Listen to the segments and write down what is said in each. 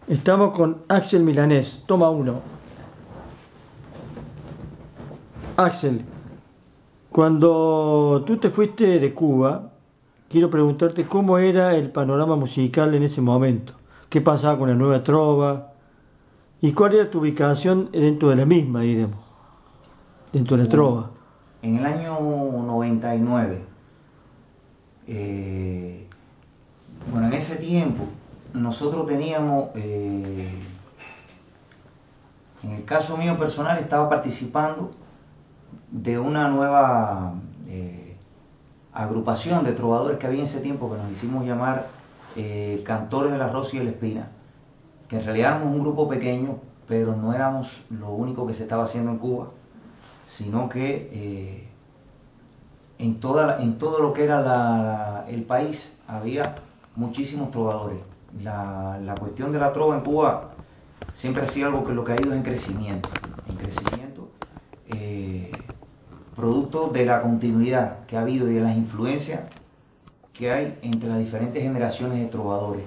Estamos con Axel Milanés. Toma uno. Axel, cuando tú te fuiste de Cuba, quiero preguntarte cómo era el panorama musical en ese momento. ¿Qué pasaba con la nueva trova? ¿Y cuál era tu ubicación dentro de la misma, diremos? Dentro de la Bueno, trova. en el año 99, eh, bueno, en ese tiempo nosotros teníamos, en el caso mío personal, estaba participando de una nueva agrupación de trovadores que había en ese tiempo, que nos hicimos llamar Cantores de la Rosa y el Espina, que en realidad éramos un grupo pequeño, pero no éramos lo único que se estaba haciendo en Cuba, sino que en todo lo que era el país había muchísimos trovadores. La cuestión de la trova en Cuba siempre ha sido algo que lo que ha ido es en crecimiento, producto de la continuidad que ha habido y de las influencias que hay entre las diferentes generaciones de trovadores.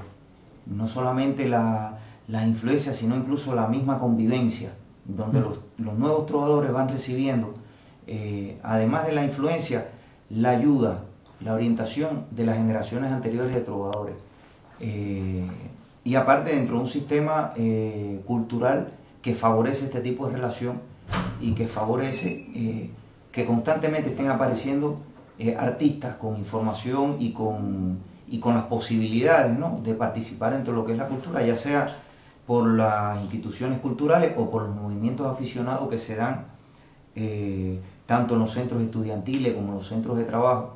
No solamente las influencias, sino incluso la misma convivencia, donde los nuevos trovadores van recibiendo, además de la influencia, la ayuda, la orientación de las generaciones anteriores de trovadores. Y aparte dentro de un sistema cultural que favorece este tipo de relación y que favorece que constantemente estén apareciendo artistas con información y con las posibilidades, ¿no?, de participar dentro de lo que es la cultura, ya sea por las instituciones culturales o por los movimientos aficionados que se dan tanto en los centros estudiantiles como en los centros de trabajo.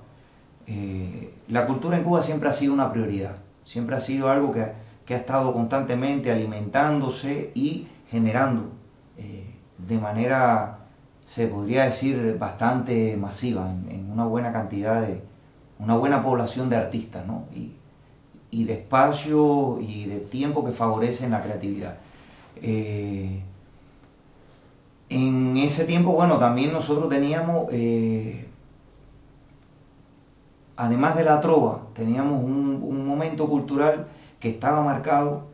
La cultura en Cuba siempre ha sido una prioridad, siempre ha sido algo que ha estado constantemente alimentándose y generando de manera, se podría decir, bastante masiva, en una buena cantidad una buena población de artistas, ¿no?, y de espacio y de tiempo que favorecen la creatividad. En ese tiempo, bueno, también nosotros teníamos, además de la trova, teníamos un momento cultural que estaba marcado,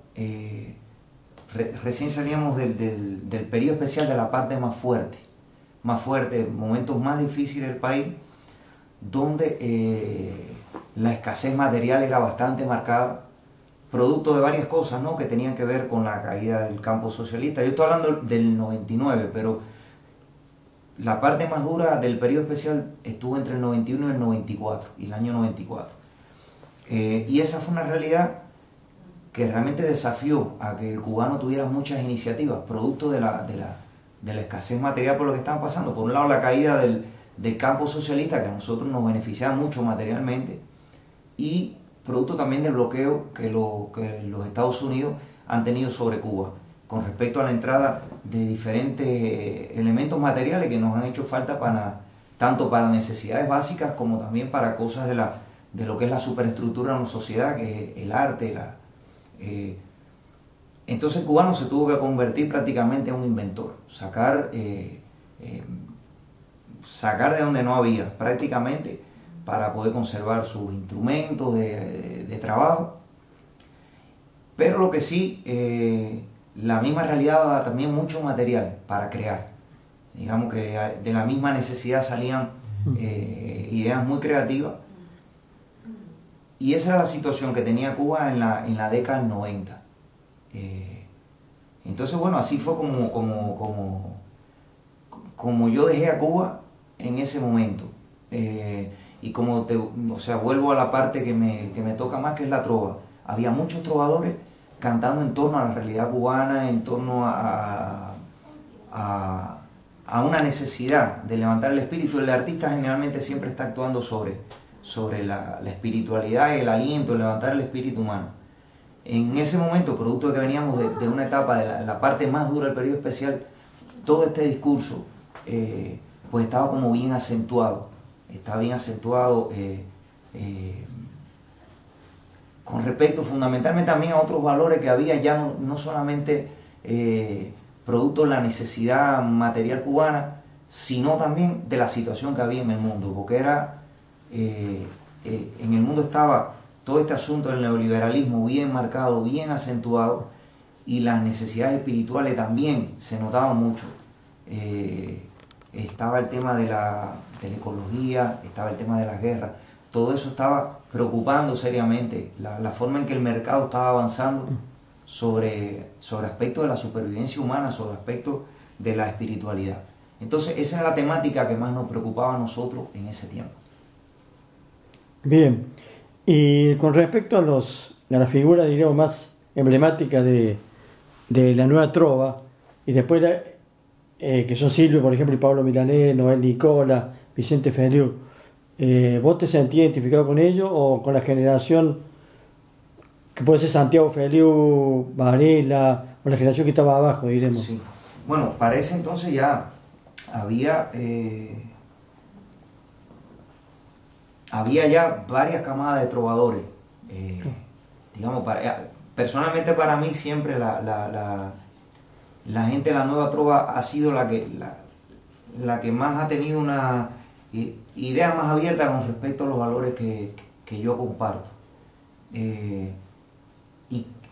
recién salíamos del periodo especial de la parte más fuerte, momentos más difíciles del país, donde la escasez material era bastante marcada, producto de varias cosas, ¿no?, que tenían que ver con la caída del campo socialista. Yo estoy hablando del 99, pero la parte más dura del periodo especial estuvo entre el 91 y el 94, y el año 94. Y esa fue una realidad que realmente desafió a que el cubano tuviera muchas iniciativas, producto de la escasez material por lo que estaban pasando. Por un lado, la caída del campo socialista, que a nosotros nos beneficiaba mucho materialmente, y producto también del bloqueo que los Estados Unidos han tenido sobre Cuba con respecto a la entrada de diferentes elementos materiales que nos han hecho falta tanto para necesidades básicas como también para cosas de lo que es la superestructura de una sociedad, que es el arte. Entonces el cubano se tuvo que convertir prácticamente en un inventor, sacar de donde no había prácticamente, para poder conservar sus instrumentos de trabajo. Pero lo que sí, la misma realidad da también mucho material para crear. Digamos que de la misma necesidad salían ideas muy creativas. Y esa era la situación que tenía Cuba en la década del 90. Entonces, bueno, así fue como yo dejé a Cuba en ese momento. Y vuelvo a la parte que me toca más, que es la trova. Había muchos trovadores cantando en torno a la realidad cubana, en torno a una necesidad de levantar el espíritu. El artista generalmente siempre está actuando sobre la espiritualidad y el aliento, levantar el espíritu humano. En ese momento, producto de que veníamos de una etapa de la parte más dura del periodo especial, todo este discurso pues estaba como bien acentuado. Con respecto fundamentalmente también a otros valores que había, ya no solamente producto de la necesidad material cubana, sino también de la situación que había en el mundo, porque en el mundo estaba todo este asunto del neoliberalismo bien marcado, bien acentuado, y las necesidades espirituales también se notaban mucho. Estaba el tema de la ecología, estaba el tema de las guerras, todo eso estaba preocupando seriamente la forma en que el mercado estaba avanzando sobre aspectos de la supervivencia humana, sobre aspectos de la espiritualidad. Entonces esa es la temática que más nos preocupaba a nosotros en ese tiempo. Bien, y con respecto a la figura, diríamos, más emblemática de la nueva trova, y después que son Silvio, por ejemplo, y Pablo Milanés, Noel Nicola, Vicente Feliu, ¿vos te sentías identificado con ellos o con la generación que puede ser Santiago Feliu, Varela, o la generación que estaba abajo, diremos? Sí. Bueno, para ese entonces ya había ya varias camadas de trovadores. Digamos, personalmente para mí siempre la gente de la nueva trova ha sido la que más ha tenido una idea más abierta con respecto a los valores que yo comparto.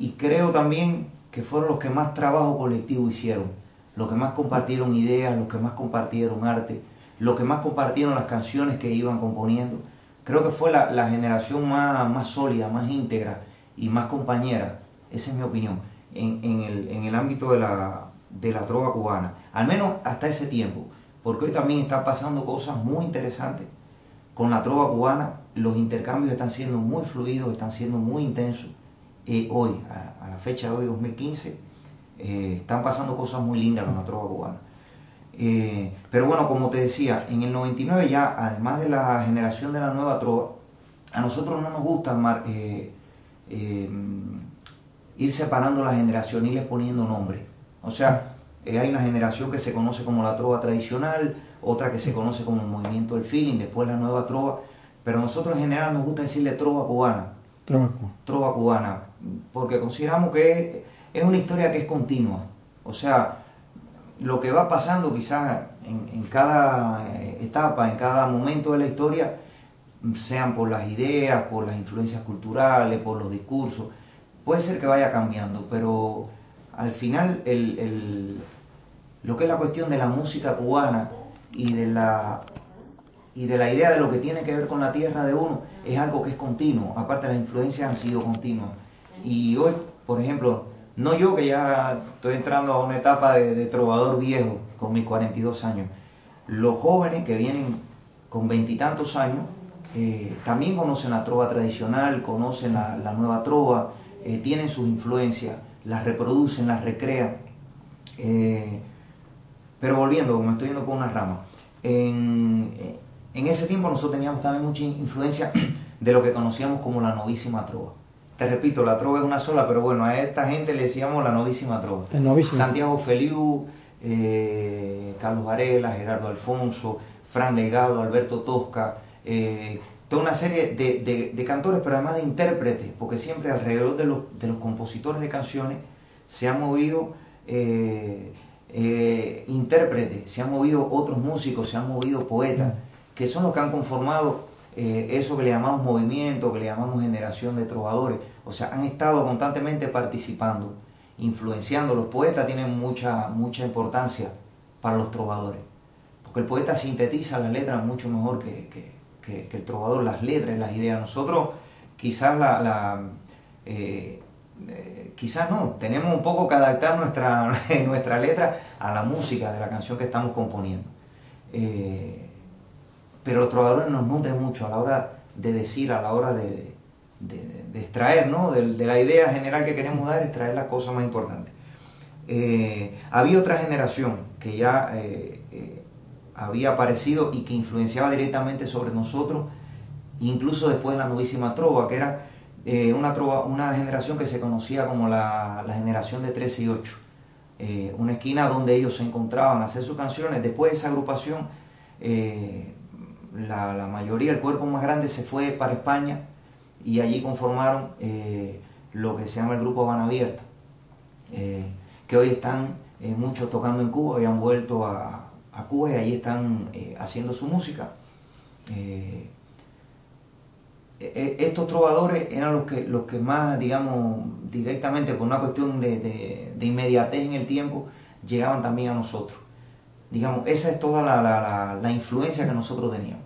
Y creo también que fueron los que más trabajo colectivo hicieron, los que más compartieron ideas, los que más compartieron arte, los que más compartieron las canciones que iban componiendo. Creo que fue la generación más sólida, más íntegra y más compañera, esa es mi opinión, en el ámbito de la trova cubana, al menos hasta ese tiempo, porque hoy también están pasando cosas muy interesantes con la trova cubana. Los intercambios están siendo muy fluidos, están siendo muy intensos. Hoy, a la fecha de hoy, 2015, están pasando cosas muy lindas con la trova cubana. Pero bueno, como te decía, en el 99 ya, además de la generación de la nueva trova, a nosotros no nos gusta ir separando las generaciones, irles poniendo nombres. O sea, hay una generación que se conoce como la trova tradicional, otra que se conoce como el movimiento del feeling, después la nueva trova, pero nosotros en general nos gusta decirle trova cubana. Trova cubana, porque consideramos que es una historia que es continua. O sea, lo que va pasando quizás en cada etapa, en cada momento de la historia, sean por las ideas, por las influencias culturales, por los discursos, puede ser que vaya cambiando, pero al final lo que es la cuestión de la música cubana y de la idea de lo que tiene que ver con la tierra de uno es algo que es continuo. Aparte, las influencias han sido continuas. Y hoy, por ejemplo, no yo, que ya estoy entrando a una etapa de trovador viejo con mis 42 años, los jóvenes que vienen con veintitantos años también conocen la trova tradicional, conocen la nueva trova, tienen sus influencias, las reproducen, las recrean. Pero volviendo, me estoy yendo por una rama, en ese tiempo nosotros teníamos también mucha influencia de lo que conocíamos como la novísima trova. Te repito, la trova es una sola, pero bueno, a esta gente le decíamos la novísima trova. Santiago Feliu, Carlos Varela, Gerardo Alfonso, Fran Delgado, Alberto Tosca, toda una serie de cantores, pero además de intérpretes, porque siempre alrededor de los compositores de canciones se han movido intérpretes, se han movido otros músicos, se han movido poetas, que son los que han conformado eso que le llamamos movimiento, que le llamamos generación de trovadores. O sea, han estado constantemente participando, influenciando. Los poetas tienen mucha importancia para los trovadores, porque el poeta sintetiza las letras mucho mejor que el trovador, las letras y las ideas. Nosotros quizás quizás no, tenemos un poco que adaptar nuestra letra a la música de la canción que estamos componiendo. Pero los trovadores nos nutren mucho a la hora de decir, a la hora de extraer, ¿no? de la idea general que queremos dar, extraer la cosa más importante. Había otra generación que ya había aparecido y que influenciaba directamente sobre nosotros, incluso después de la novísima trova, que era una generación que se conocía como la generación de 13 y 8. Una esquina donde ellos se encontraban a hacer sus canciones. Después de esa agrupación, la mayoría, el cuerpo más grande, se fue para España y allí conformaron lo que se llama el grupo Habana Abierta, que hoy están muchos tocando en Cuba, habían vuelto a Cuba y allí están haciendo su música. estos trovadores eran los que más, digamos, directamente por una cuestión de inmediatez en el tiempo, llegaban también a nosotros. Digamos, esa es toda la influencia que nosotros teníamos.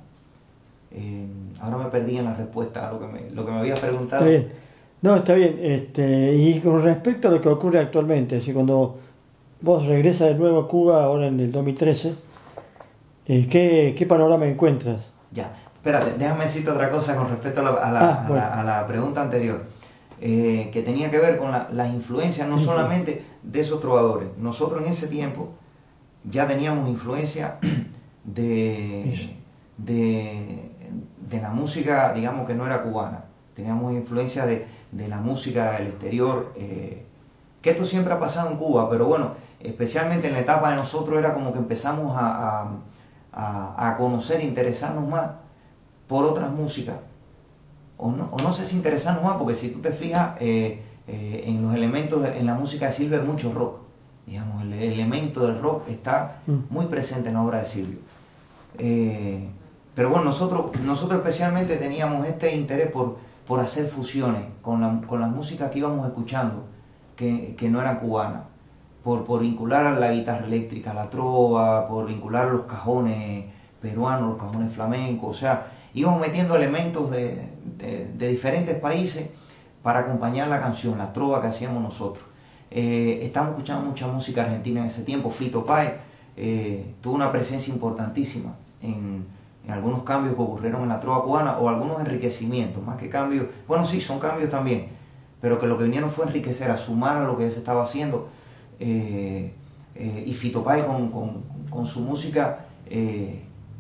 Ahora me perdí en la respuesta a lo que me habías preguntado. Está bien. No, está bien. Y con respecto a lo que ocurre actualmente, si cuando vos regresas de nuevo a Cuba, ahora en el 2013, ¿qué panorama encuentras? Ya, espérate, déjame decirte otra cosa con respecto a la pregunta anterior, que tenía que ver con las influencias no solamente de esos trovadores. Nosotros en ese tiempo ya teníamos influencia de la música, digamos, que no era cubana. Teníamos influencia de la música del exterior, que esto siempre ha pasado en Cuba, pero bueno, especialmente en la etapa de nosotros era como que empezamos a conocer, interesarnos más por otras músicas, o no sé si interesarnos más, porque si tú te fijas en los elementos, en la música de Silvio hay mucho rock, digamos, el elemento del rock está muy presente en la obra de Silvio. Pero bueno, nosotros especialmente teníamos este interés por hacer fusiones con las músicas que íbamos escuchando, que no eran cubanas, por vincular a la guitarra eléctrica, a la trova, por vincular a los cajones peruanos, los cajones flamencos, o sea, íbamos metiendo elementos de diferentes países para acompañar la canción, la trova que hacíamos nosotros. Estamos escuchando mucha música argentina en ese tiempo. Fito Páez tuvo una presencia importantísima en algunos cambios que ocurrieron en la trova cubana, o algunos enriquecimientos, más que cambios, bueno sí, son cambios también, pero que lo que vinieron fue enriquecer, a sumar a lo que ya se estaba haciendo. Y Fito Páez con su música,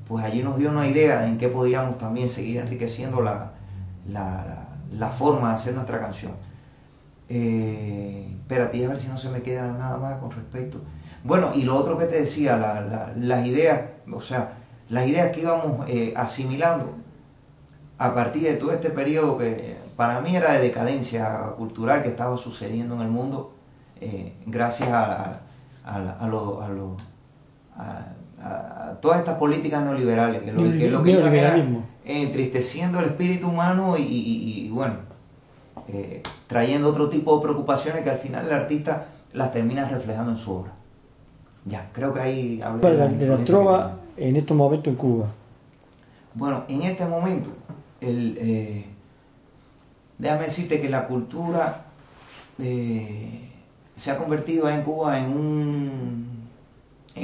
pues allí nos dio una idea de en qué podíamos también seguir enriqueciendo la forma de hacer nuestra canción. Espérate, a ver si no se me queda nada más con respecto. Bueno, y lo otro que te decía, las ideas, o sea, las ideas que íbamos asimilando a partir de todo este periodo que para mí era de decadencia cultural que estaba sucediendo en el mundo, gracias a todas estas políticas neoliberales, que lo que iban era entristeciendo el espíritu humano y bueno, trayendo otro tipo de preocupaciones que al final el artista las termina reflejando en su obra. Ya, creo que ahí hablé de la trova en estos momentos en Cuba. Bueno, en este momento, déjame decirte que la cultura se ha convertido en Cuba en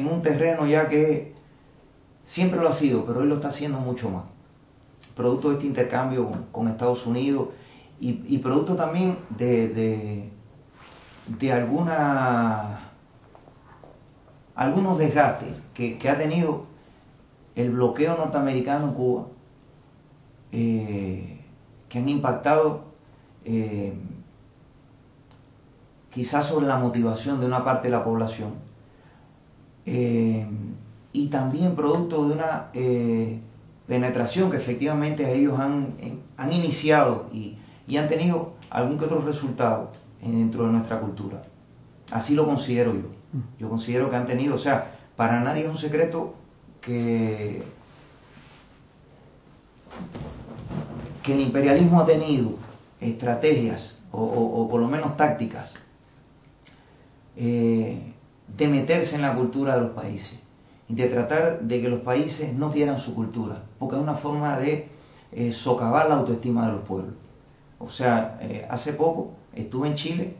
un terreno ya que siempre lo ha sido, pero hoy lo está haciendo mucho más. Producto de este intercambio con Estados Unidos y producto también de algunos desgastes que ha tenido el bloqueo norteamericano en Cuba, que han impactado quizás sobre la motivación de una parte de la población, y también producto de una penetración que efectivamente ellos han iniciado y han tenido algún que otro resultado dentro de nuestra cultura. Así lo considero yo. Yo considero que han tenido, o sea, para nadie es un secreto que el imperialismo ha tenido estrategias o por lo menos tácticas de meterse en la cultura de los países y de tratar de que los países no quieran su cultura, porque es una forma de socavar la autoestima de los pueblos. O sea, hace poco estuve en Chile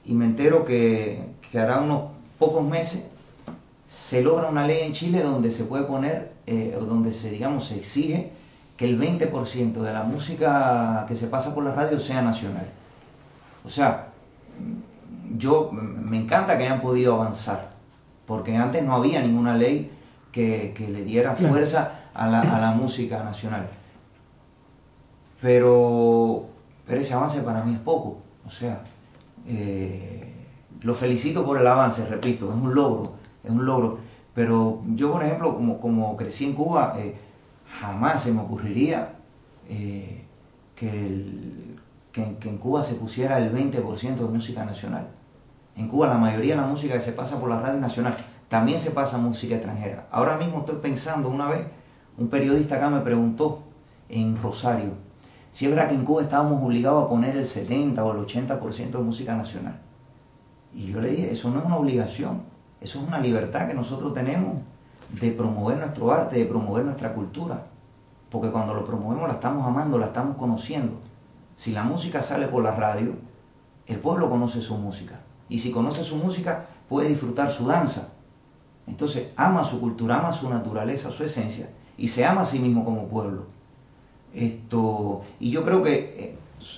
y me entero que hará unos pocos meses se logra una ley en Chile donde se puede poner, donde se exige que el 20% de la música que se pasa por la radio sea nacional. O sea, me encanta que hayan podido avanzar, porque antes no había ninguna ley que le diera fuerza a la música nacional. Pero ese avance para mí es poco. O sea, lo felicito por el avance, repito, es un logro. Pero yo, por ejemplo, como crecí en Cuba, jamás se me ocurriría que en Cuba se pusiera el 20% de música nacional. En Cuba la mayoría de la música que se pasa por la radio nacional, también se pasa música extranjera. Ahora mismo estoy pensando, una vez un periodista acá me preguntó en Rosario, Si es verdad que en Cuba estábamos obligados a poner el 70 o el 80% de música nacional. Y yo le dije, eso no es una obligación, eso es una libertad que nosotros tenemos de promover nuestro arte, de promover nuestra cultura. Porque cuando lo promovemos la estamos amando, la estamos conociendo. Si la música sale por la radio, el pueblo conoce su música. Y si conoce su música, puede disfrutar su danza. Entonces ama su cultura, ama su naturaleza, su esencia, y se ama a sí mismo como pueblo. Y yo creo que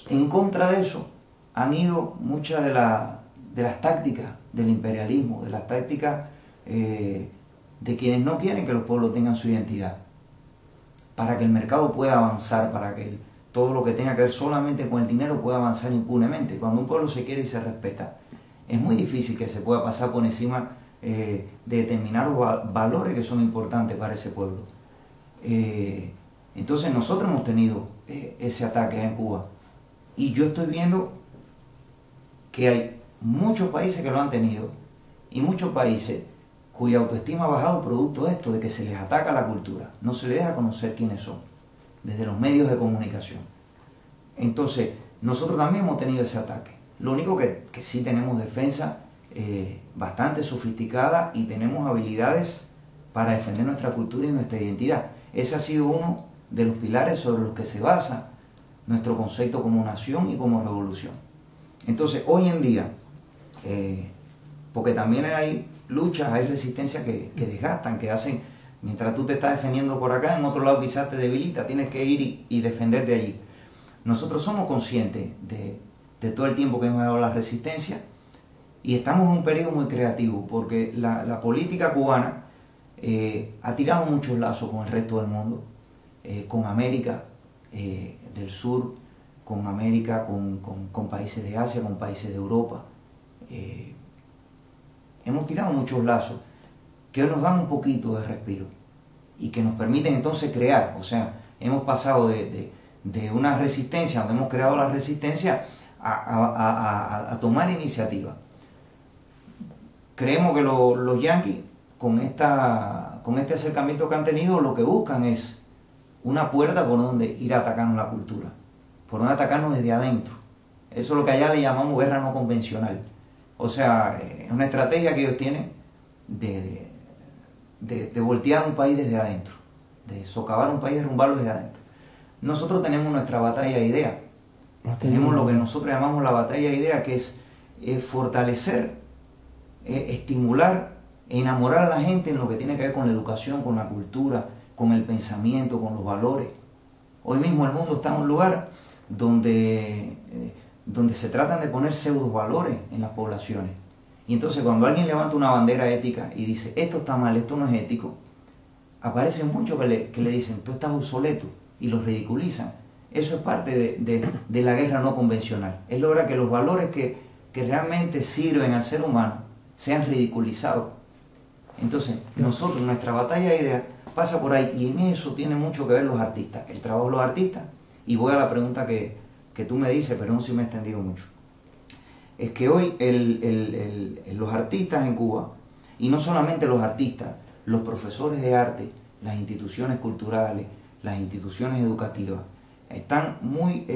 en contra de eso han ido muchas de las tácticas del imperialismo, de las tácticas de quienes no quieren que los pueblos tengan su identidad, para que el mercado pueda avanzar, para que todo lo que tenga que ver solamente con el dinero pueda avanzar impunemente. Cuando un pueblo se quiere y se respeta, es muy difícil que se pueda pasar por encima de determinados valores que son importantes para ese pueblo. Entonces nosotros hemos tenido ese ataque en Cuba, y yo estoy viendo que hay muchos países que lo han tenido, y muchos países cuya autoestima ha bajado producto de esto, de que se les ataca la cultura, no se les deja conocer quiénes son, desde los medios de comunicación. Entonces nosotros también hemos tenido ese ataque. Lo único que sí tenemos defensa bastante sofisticada, y tenemos habilidades para defender nuestra cultura y nuestra identidad. Ese ha sido uno de los pilares sobre los que se basa nuestro concepto como nación y como revolución. Entonces hoy en día, porque también hay luchas, hay resistencias que desgastan, que hacen, mientras tú te estás defendiendo por acá, en otro lado quizás te debilita, tienes que ir y defenderte allí. Nosotros somos conscientes de todo el tiempo que hemos dado la resistencia, y estamos en un periodo muy creativo, porque la política cubana ha tirado muchos lazos con el resto del mundo, con América del Sur, con América, con países de Asia, con países de Europa. Hemos tirado muchos lazos que nos dan un poquito de respiro y que nos permiten entonces crear. O sea, hemos pasado de una resistencia, donde hemos creado la resistencia, a tomar iniciativa. Creemos que los yanquis, con este acercamiento que han tenido, lo que buscan es una puerta por donde ir a atacarnos la cultura, por donde atacarnos desde adentro. Eso es lo que allá le llamamos guerra no convencional. O sea, es una estrategia que ellos tienen de voltear un país desde adentro, de socavar un país, derrumbarlo desde adentro. Nosotros tenemos nuestra batalla de ideas. Tenemos lo que nosotros llamamos la batalla de ideas, que es fortalecer, estimular, enamorar a la gente en lo que tiene que ver con la educación, con la cultura, con el pensamiento, con los valores. Hoy mismo el mundo está en un lugar donde se tratan de poner pseudo valores en las poblaciones. Y entonces cuando alguien levanta una bandera ética y dice, esto está mal, esto no es ético, aparecen muchos que le dicen, tú estás obsoleto, y los ridiculizan. Eso es parte de la guerra no convencional. Es lograr que los valores que realmente sirven al ser humano sean ridiculizados. Entonces, nosotros, nuestra batalla de ideas pasa por ahí, y en eso tiene mucho que ver los artistas, el trabajo de los artistas. Y voy a la pregunta que tú me dices, pero no si me he extendido mucho. Es que hoy los artistas en Cuba, y no solamente los artistas, los profesores de arte, las instituciones culturales, las instituciones educativas, están muy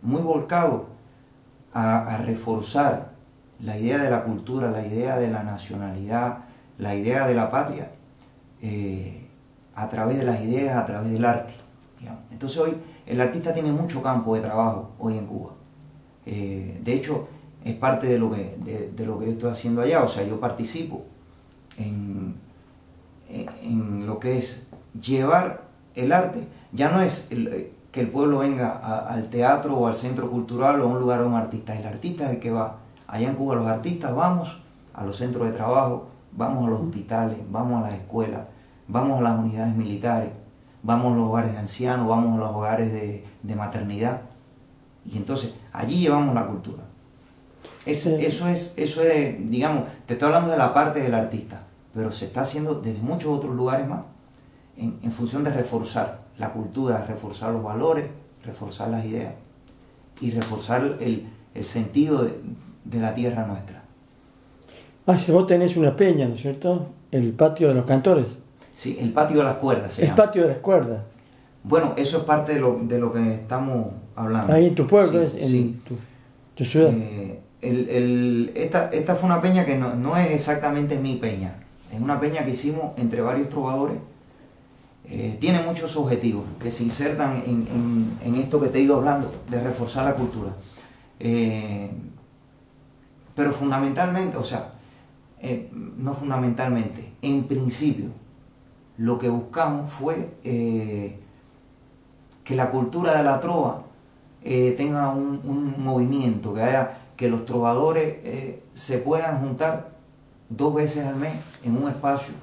volcados a reforzar la idea de la cultura, la idea de la nacionalidad, la idea de la patria, a través de las ideas, a través del arte, digamos. Entonces hoy el artista tiene mucho campo de trabajo hoy en Cuba. De hecho, es parte de lo que yo estoy haciendo allá. O sea, yo participo en lo que es llevar el arte. Ya no es que el pueblo venga al teatro o al centro cultural o a un lugar a un artista. El artista es el que va. Allá en Cuba los artistas vamos a los centros de trabajo, vamos a los hospitales, vamos a las escuelas, vamos a las unidades militares, vamos a los hogares de ancianos, vamos a los hogares de maternidad. Y entonces allí llevamos la cultura. Eso es, digamos, te estoy hablando de la parte del artista, pero se está haciendo desde muchos otros lugares más, en función de reforzar la cultura, reforzar los valores, reforzar las ideas y reforzar el sentido de la tierra nuestra. Si vos tenés una peña, ¿no es cierto? El patio de los cantores. Sí, el patio de las cuerdas se llama. El patio de las cuerdas. Bueno, eso es parte de lo que estamos hablando. Ahí en tu pueblo, Sí, en sí. tu ciudad. Esta fue una peña que no es exactamente mi peña. Es una peña que hicimos entre varios trovadores. Tiene muchos objetivos que se insertan en esto que te he ido hablando, de reforzar la cultura. Pero fundamentalmente, o sea, no fundamentalmente, en principio, lo que buscamos fue que la cultura de la trova tenga un movimiento, que los trovadores se puedan juntar 2 veces al mes en un espacio,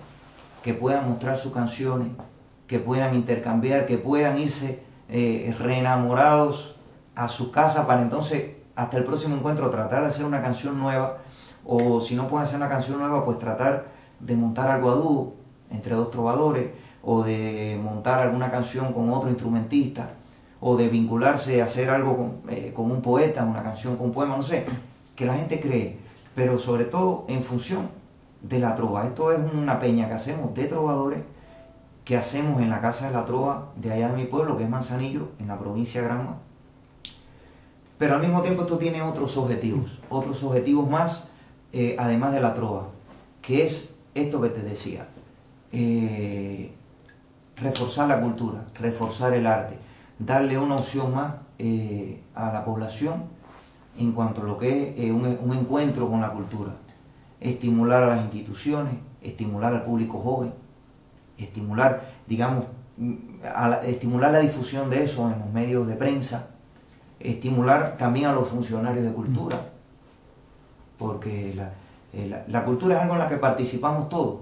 que puedan mostrar sus canciones, que puedan intercambiar, que puedan irse reenamorados a su casa para entonces, hasta el próximo encuentro, tratar de hacer una canción nueva, o si no pueden hacer una canción nueva, pues tratar de montar algo a dúo entre 2 trovadores, o de montar alguna canción con otro instrumentista, o de vincularse a hacer algo con un poeta, una canción con un poema, no sé, que la gente cree, pero sobre todo en función de la trova. Esto es una peña que hacemos de trovadores, que hacemos en la Casa de la Trova de allá de mi pueblo, que es Manzanillo, en la provincia de Granma. Pero al mismo tiempo esto tiene otros objetivos más, además de la trova, que es esto que te decía, reforzar la cultura, reforzar el arte, darle una opción más a la población en cuanto a lo que es un encuentro con la cultura, estimular a las instituciones, estimular al público joven, estimular, digamos, estimular la difusión de eso en los medios de prensa, estimular también a los funcionarios de cultura, porque la cultura es algo en la que participamos todos.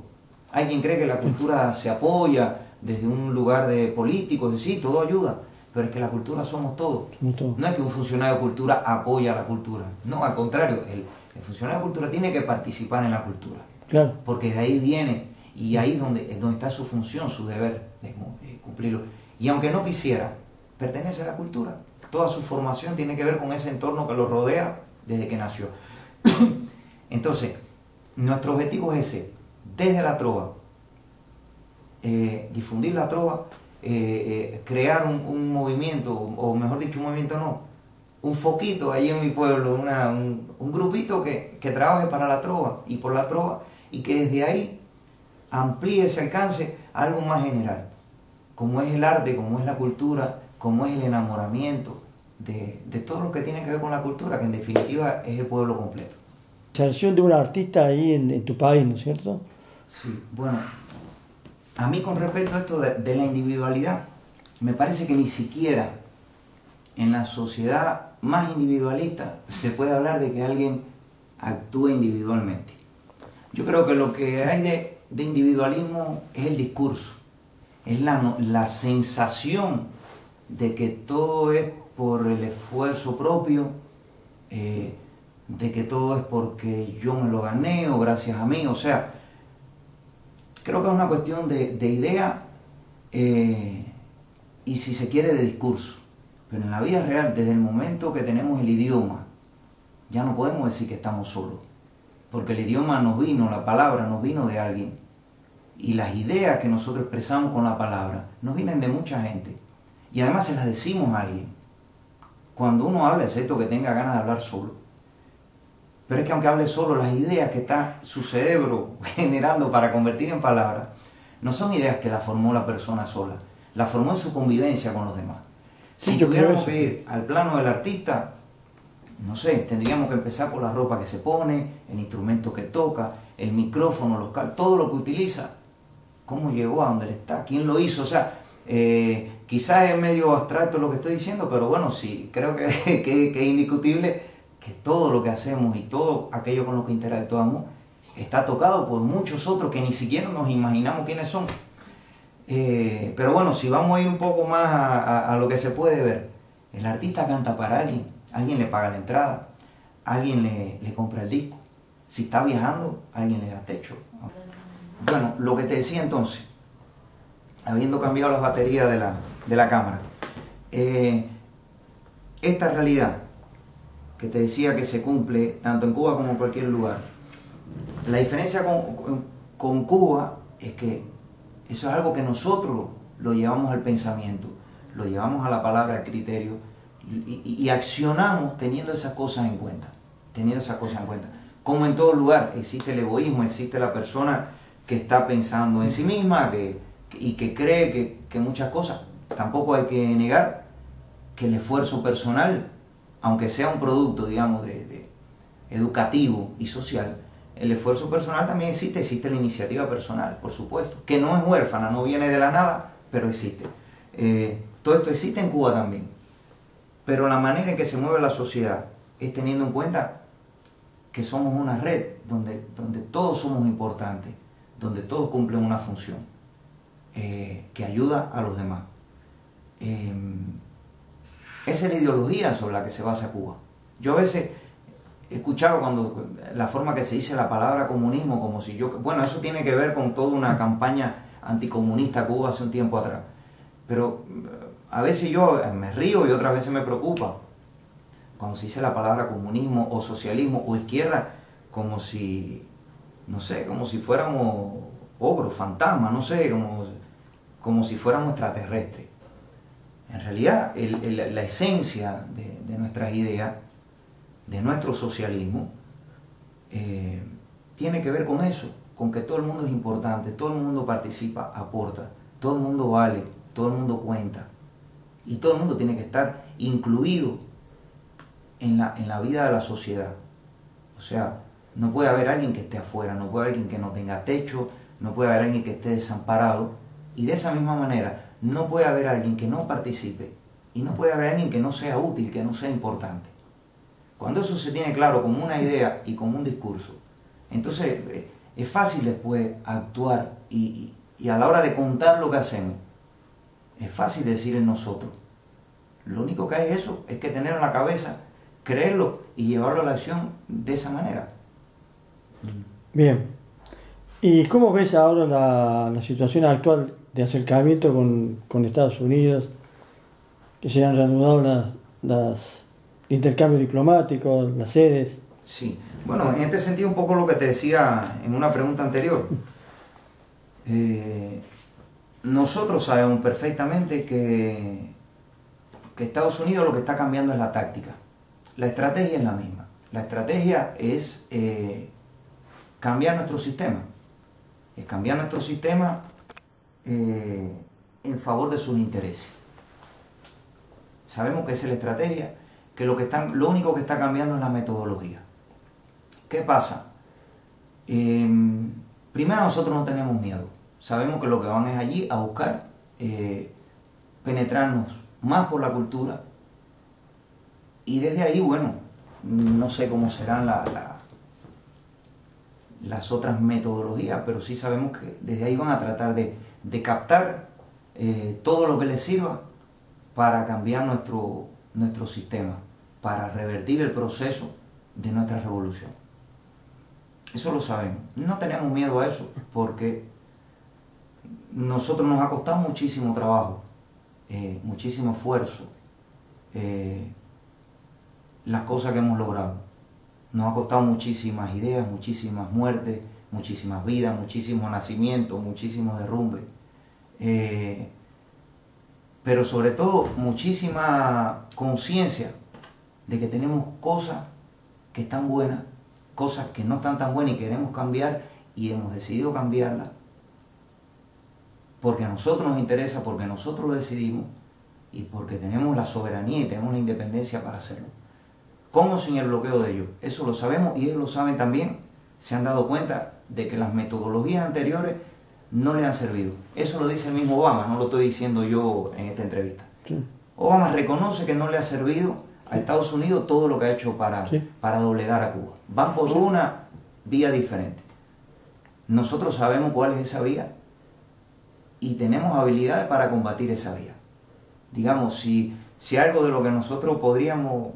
Hay quien cree que la cultura se apoya desde un lugar de políticos, sí, todo ayuda, pero es que la cultura somos todos. No es que un funcionario de cultura apoya a la cultura, no, al contrario, el funcionario de cultura tiene que participar en la cultura, claro, porque de ahí viene, y ahí es donde está su función, su deber de cumplirlo. Y aunque no quisiera, pertenece a la cultura. Toda su formación tiene que ver con ese entorno que lo rodea desde que nació. Entonces, nuestro objetivo es ese, desde la trova, difundir la trova, crear un movimiento, o mejor dicho, un movimiento no, un foquito ahí en mi pueblo, un grupito que trabaje para la trova y por la trova, y que desde ahí amplíe ese alcance a algo más general, como es el arte, como es la cultura, como es el enamoramiento de todo lo que tiene que ver con la cultura, que en definitiva es el pueblo completo. La inserción de un artista ahí en tu país, ¿no es cierto? Sí, bueno, a mí con respecto a esto de la individualidad, me parece que ni siquiera en la sociedad más individualista se puede hablar de que alguien actúe individualmente. Yo creo que lo que hay de individualismo es el discurso, es la sensación de que todo es por el esfuerzo propio, de que todo es porque yo me lo gané o gracias a mí. O sea, creo que es una cuestión de idea y, si se quiere, de discurso. Pero en la vida real, desde el momento que tenemos el idioma, ya no podemos decir que estamos solos, porque el idioma nos vino, la palabra nos vino de alguien, y las ideas que nosotros expresamos con la palabra nos vienen de mucha gente, y además se las decimos a alguien. Cuando uno habla, excepto que tenga ganas de hablar solo, pero es que aunque hable solo, las ideas que está su cerebro generando para convertir en palabras, no son ideas que las formó la persona sola, las formó en su convivencia con los demás. Si tuviéramos que ir al plano del artista, no sé, tendríamos que empezar por la ropa que se pone, el instrumento que toca, el micrófono, los cables, todo lo que utiliza, cómo llegó a donde él está, quién lo hizo. O sea, quizás es medio abstracto lo que estoy diciendo, pero bueno, sí, creo que es indiscutible que todo lo que hacemos y todo aquello con lo que interactuamos está tocado por muchos otros que ni siquiera nos imaginamos quiénes son. Pero bueno, si vamos a ir un poco más a lo que se puede ver, el artista canta para alguien, alguien le paga la entrada, alguien le compra el disco, si está viajando, alguien le da techo. Bueno, lo que te decía entonces, habiendo cambiado las baterías de la cámara, esta realidad que te decía que se cumple tanto en Cuba como en cualquier lugar, la diferencia con Cuba es que eso es algo que nosotros lo llevamos al pensamiento. lo llevamos a la palabra, al criterio, y accionamos teniendo esas cosas en cuenta. Como en todo lugar existe el egoísmo, existe la persona que está pensando en sí misma y que cree que muchas cosas. Tampoco hay que negar que el esfuerzo personal, aunque sea un producto, digamos, de educativo y social, el esfuerzo personal también existe la iniciativa personal, por supuesto, que no es huérfana, no viene de la nada, pero existe. Todo esto existe en Cuba también, pero la manera en que se mueve la sociedad es teniendo en cuenta que somos una red donde todos somos importantes, donde todos cumplen una función que ayuda a los demás. Esa es la ideología sobre la que se basa Cuba. Yo a veces he escuchado la forma que se dice la palabra comunismo, como si yo... Bueno, eso tiene que ver con toda una campaña anticomunista Cuba hace un tiempo atrás. Pero a veces yo me río y otras veces me preocupa cuando se dice la palabra comunismo o socialismo o izquierda, como si, no sé, como si fuéramos ogros, fantasmas, no sé, como si fuéramos extraterrestres. En realidad, la esencia de nuestras ideas, de nuestro socialismo, tiene que ver con eso, con que todo el mundo es importante, todo el mundo participa, aporta, todo el mundo vale, todo el mundo cuenta, y todo el mundo tiene que estar incluido en la vida de la sociedad. O sea, no puede haber alguien que esté afuera, no puede haber alguien que no tenga techo, no puede haber alguien que esté desamparado, y de esa misma manera no puede haber alguien que no participe, y no puede haber alguien que no sea útil, que no sea importante. Cuando eso se tiene claro como una idea y como un discurso, entonces es fácil después actuar y a la hora de contar lo que hacemos, es fácil decir en nosotros. Lo único que hay es eso, es que tenerlo en la cabeza, creerlo y llevarlo a la acción de esa manera. Bien. ¿Y cómo ves ahora la situación actual de acercamiento con Estados Unidos? Que se han reanudado los intercambios diplomáticos, las sedes. Sí, bueno, en este sentido un poco lo que te decía en una pregunta anterior. Nosotros sabemos perfectamente que Estados Unidos lo que está cambiando es la táctica. La estrategia es la misma. La estrategia es cambiar nuestro sistema. Es cambiar nuestro sistema en favor de sus intereses. Sabemos que esa es la estrategia, que lo único que está cambiando es la metodología. ¿Qué pasa? Primero, nosotros no tenemos miedo. Sabemos que lo que van es allí a buscar penetrarnos más por la cultura, y desde ahí, bueno, no sé cómo serán las otras metodologías, pero sí sabemos que desde ahí van a tratar de captar todo lo que les sirva para cambiar nuestro sistema, para revertir el proceso de nuestra revolución. Eso lo sabemos. No tenemos miedo a eso porque nosotros nos ha costado muchísimo trabajo, muchísimo esfuerzo, las cosas que hemos logrado. Nos ha costado muchísimas ideas, muchísimas muertes, muchísimas vidas, muchísimos nacimientos, muchísimos derrumbes. Pero sobre todo muchísima conciencia de que tenemos cosas que están buenas, cosas que no están tan buenas y queremos cambiar, y hemos decidido cambiarlas porque a nosotros nos interesa, porque nosotros lo decidimos y porque tenemos la soberanía y tenemos la independencia para hacerlo. Con o sin el bloqueo de ellos. Eso lo sabemos y ellos lo saben también. Se han dado cuenta de que las metodologías anteriores no le han servido. Eso lo dice el mismo Obama, no lo estoy diciendo yo en esta entrevista. Sí. Obama reconoce que no le ha servido a Estados Unidos todo lo que ha hecho para doblegar a Cuba. Van por una vía diferente. Nosotros sabemos cuál es esa vía y tenemos habilidades para combatir esa vía. Digamos, si algo de lo que nosotros podríamos...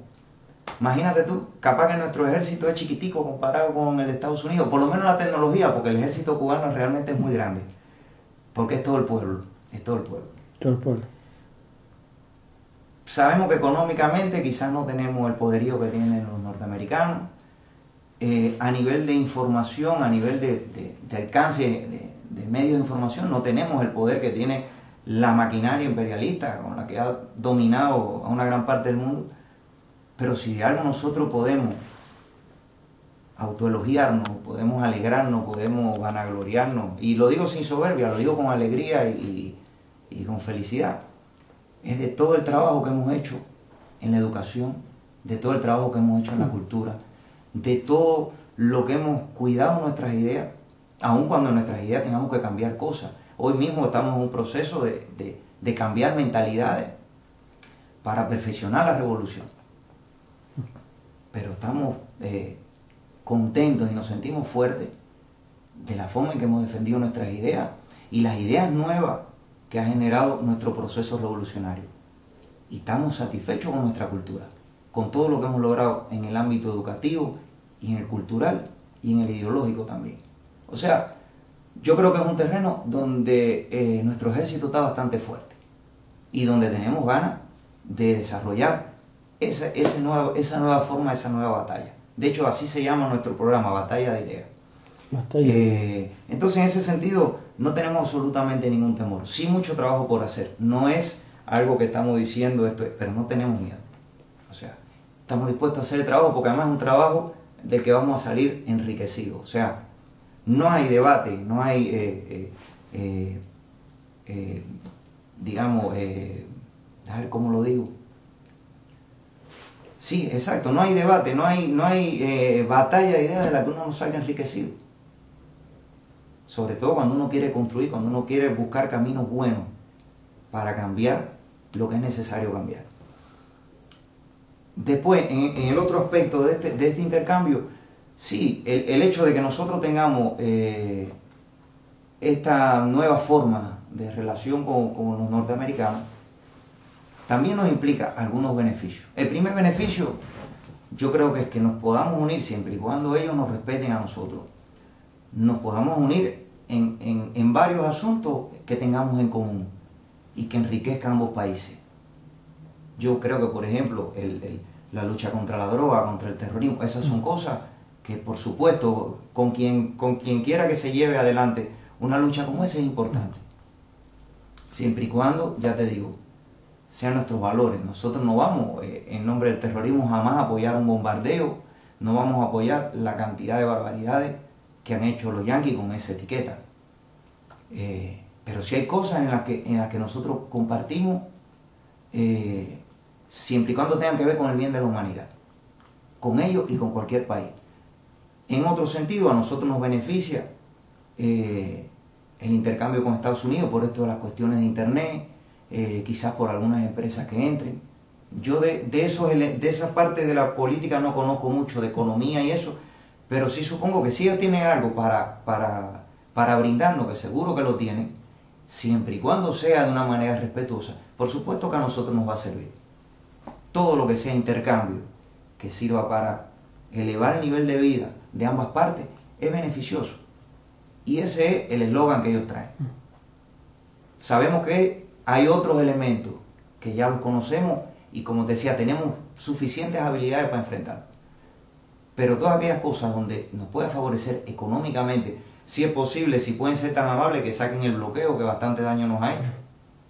Imagínate tú, capaz que nuestro ejército es chiquitico comparado con el de Estados Unidos, por lo menos la tecnología, porque el ejército cubano realmente es muy grande, porque es todo el pueblo, es todo el pueblo. Todo el pueblo. Sabemos que económicamente quizás no tenemos el poderío que tienen los norteamericanos, a nivel de información, a nivel de alcance de medios de información, no tenemos el poder que tiene la maquinaria imperialista con la que ha dominado a una gran parte del mundo. Pero si de algo nosotros podemos autoelogiarnos, podemos alegrarnos, podemos vanagloriarnos, y lo digo sin soberbia, lo digo con alegría y con felicidad, es de todo el trabajo que hemos hecho en la educación, de todo el trabajo que hemos hecho en la cultura, de todo lo que hemos cuidado nuestras ideas, aun cuando en nuestras ideas tengamos que cambiar cosas. Hoy mismo estamos en un proceso de cambiar mentalidades para perfeccionar la revolución. Pero estamos contentos y nos sentimos fuertes de la forma en que hemos defendido nuestras ideas y las ideas nuevas que ha generado nuestro proceso revolucionario. Y estamos satisfechos con nuestra cultura, con todo lo que hemos logrado en el ámbito educativo y en el cultural y en el ideológico también. O sea, yo creo que es un terreno donde nuestro ejército está bastante fuerte y donde tenemos ganas de desarrollar esa nueva forma, esa nueva batalla. De hecho, así se llama nuestro programa, Batalla de Ideas. Entonces, en ese sentido, no tenemos absolutamente ningún temor. Sí, mucho trabajo por hacer. No es algo que estamos diciendo, pero no tenemos miedo. O sea, estamos dispuestos a hacer el trabajo porque además es un trabajo del que vamos a salir enriquecidos. O sea, no hay debate, no hay, digamos, a ver cómo lo digo. Sí, exacto, no hay debate, no hay batalla de ideas de la que uno no salga enriquecido. Sobre todo cuando uno quiere construir, cuando uno quiere buscar caminos buenos para cambiar lo que es necesario cambiar. Después, en el otro aspecto de este intercambio, sí, el hecho de que nosotros tengamos esta nueva forma de relación con los norteamericanos, también nos implica algunos beneficios. El primer beneficio, yo creo que es que nos podamos unir siempre y cuando ellos nos respeten a nosotros. Nos podamos unir en varios asuntos que tengamos en común y que enriquezcan ambos países. Yo creo que, por ejemplo, la lucha contra la droga, contra el terrorismo, esas son cosas que, por supuesto, con quien quiera que se lleve adelante una lucha como esa es importante. Siempre y cuando, ya te digo, sean nuestros valores. Nosotros no vamos, en nombre del terrorismo, jamás a apoyar un bombardeo, no vamos a apoyar la cantidad de barbaridades que han hecho los yanquis con esa etiqueta. Pero sí hay cosas en las que nosotros compartimos, siempre y cuando tengan que ver con el bien de la humanidad, con ellos y con cualquier país. En otro sentido, a nosotros nos beneficia el intercambio con Estados Unidos por esto de las cuestiones de Internet, quizás por algunas empresas que entren. Yo de esa parte de la política no conozco mucho, de economía y eso, pero sí supongo que si ellos tienen algo para brindarnos, que seguro que lo tienen, siempre y cuando sea de una manera respetuosa, por supuesto que a nosotros nos va a servir. Todo lo que sea intercambio que sirva para elevar el nivel de vida de ambas partes es beneficioso. Y ese es el eslogan que ellos traen. Sabemos que hay otros elementos que ya los conocemos y, como te decía, tenemos suficientes habilidades para enfrentar. Pero todas aquellas cosas donde nos pueda favorecer económicamente, si es posible, si pueden ser tan amables que saquen el bloqueo que bastante daño nos ha hecho.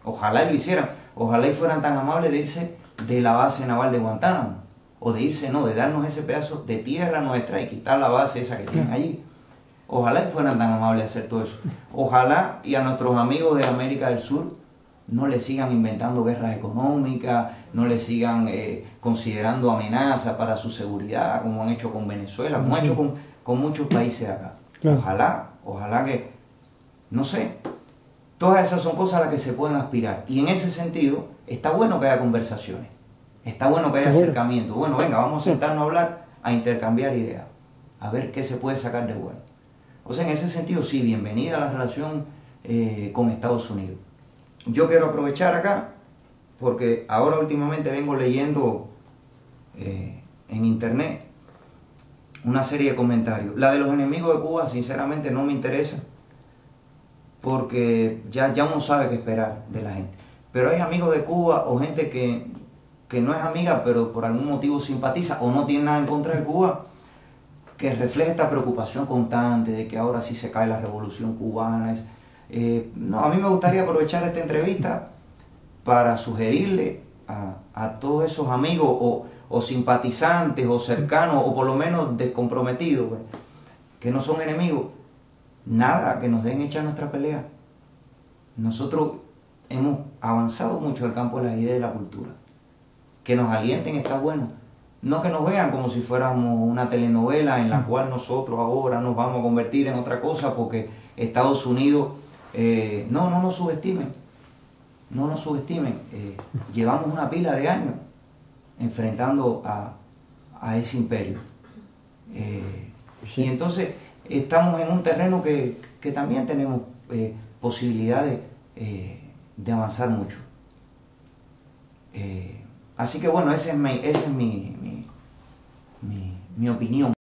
Ojalá y lo hicieran. Ojalá y fueran tan amables de irse de la base naval de Guantánamo. O de irse, no, de darnos ese pedazo de tierra nuestra y quitar la base esa que tienen allí. Ojalá y fueran tan amables de hacer todo eso. Ojalá y a nuestros amigos de América del Sur no le sigan inventando guerras económicas, no le sigan considerando amenazas para su seguridad, como han hecho con Venezuela, como han hecho con muchos países de acá. Claro. Ojalá que, no sé, todas esas son cosas a las que se pueden aspirar. Y en ese sentido, está bueno que haya conversaciones, está bueno que haya acercamiento. Bueno, venga, vamos a sentarnos a hablar, a intercambiar ideas, a ver qué se puede sacar de bueno. O sea, en ese sentido, sí, bienvenida a la relación con Estados Unidos. Yo quiero aprovechar acá, porque ahora últimamente vengo leyendo en internet una serie de comentarios. La de los enemigos de Cuba, sinceramente, no me interesa, porque ya uno sabe qué esperar de la gente. Pero hay amigos de Cuba o gente que no es amiga, pero por algún motivo simpatiza o no tiene nada en contra de Cuba, que refleja esta preocupación constante de que ahora sí se cae la revolución cubana. No, a mí me gustaría aprovechar esta entrevista para sugerirle a todos esos amigos o simpatizantes o cercanos o por lo menos descomprometidos, pues, que no son enemigos, nada, que nos den echar nuestra pelea. Nosotros hemos avanzado mucho en el campo de las ideas y la cultura. Que nos alienten está bueno. No que nos vean como si fuéramos una telenovela en la cual nosotros ahora nos vamos a convertir en otra cosa porque Estados Unidos... no nos subestimen. No nos subestimen. Llevamos una pila de años enfrentando a ese imperio. Sí. Y entonces estamos en un terreno que también tenemos posibilidades de avanzar mucho. Así que bueno, esa es mi opinión.